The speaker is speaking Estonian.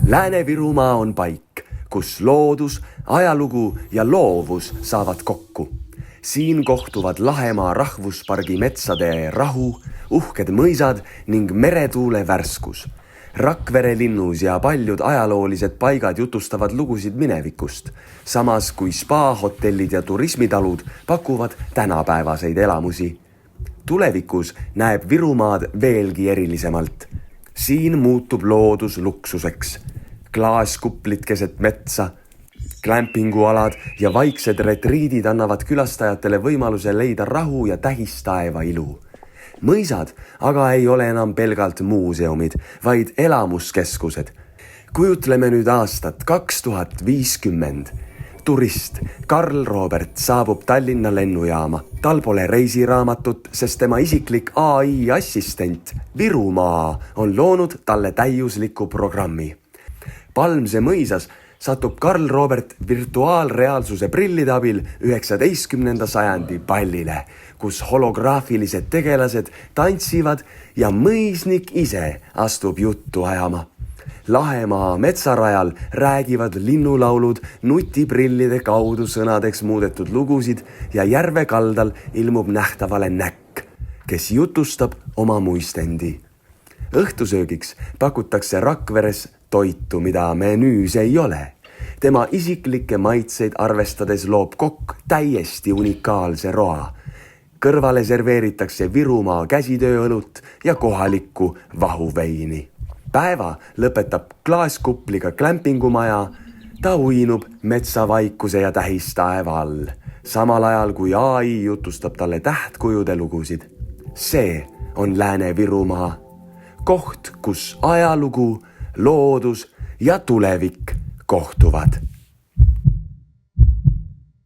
Lääne-Virumaa on paik, kus loodus, ajalugu ja loovus saavad kokku. Siin kohtuvad Lahemaa rahvuspargi metsade rahu, uhked mõisad ning meretuule värskus. Rakvere linnus ja paljud ajaloolised paigad jutustavad lugusid minevikust, samas kui spa-hotellid ja turismitalud pakuvad tänapäevaseid elamusi. Tulevikus näeb Virumaad veelgi erilisemalt. Siin muutub loodus luksuseks. Klaaskuplid keset metsa, glampingualad ja vaiksed retriidid annavad külastajatele võimaluse leida rahu ja tähistaeva ilu. Mõisad aga ei ole enam pelgalt muuseumid, vaid elamuskeskused. Kujutleme nüüd aastat 2050. Turist Karl Robert saabub Tallinna lennujaama. Tal pole reisiraamatut, sest tema isiklik AI-assistent Virumaa on loonud talle täiusliku programmi. Palmse mõisas satub Karl Robert virtuaalreaalsuse prillide abil 19. sajandi pallile, kus holograafilised tegelased tantsivad ja mõisnik ise astub juttu ajama. Lahemaa metsarajal räägivad linnulaulud nutiprillide kaudu sõnadeks muudetud lugusid ja järve kaldal ilmub nähtavale näkk, kes jutustab oma muistendi. Õhtusöögiks pakutakse Rakveres toitu, mida menüüs ei ole. Tema isiklikke maitseid arvestades loob kokk täiesti unikaalse roa. Kõrvale serveeritakse Virumaa käsitööõlut ja kohalikku vahuveini. Päeva lõpetab klaaskupliga glampingumaja, ta uinub metsavaikuse ja tähistaeva all, samal ajal kui AI jutustab talle tähtkujude lugusid. See on Lääne-Virumaa, koht, kus ajalugu, loodus ja tulevik kohtuvad.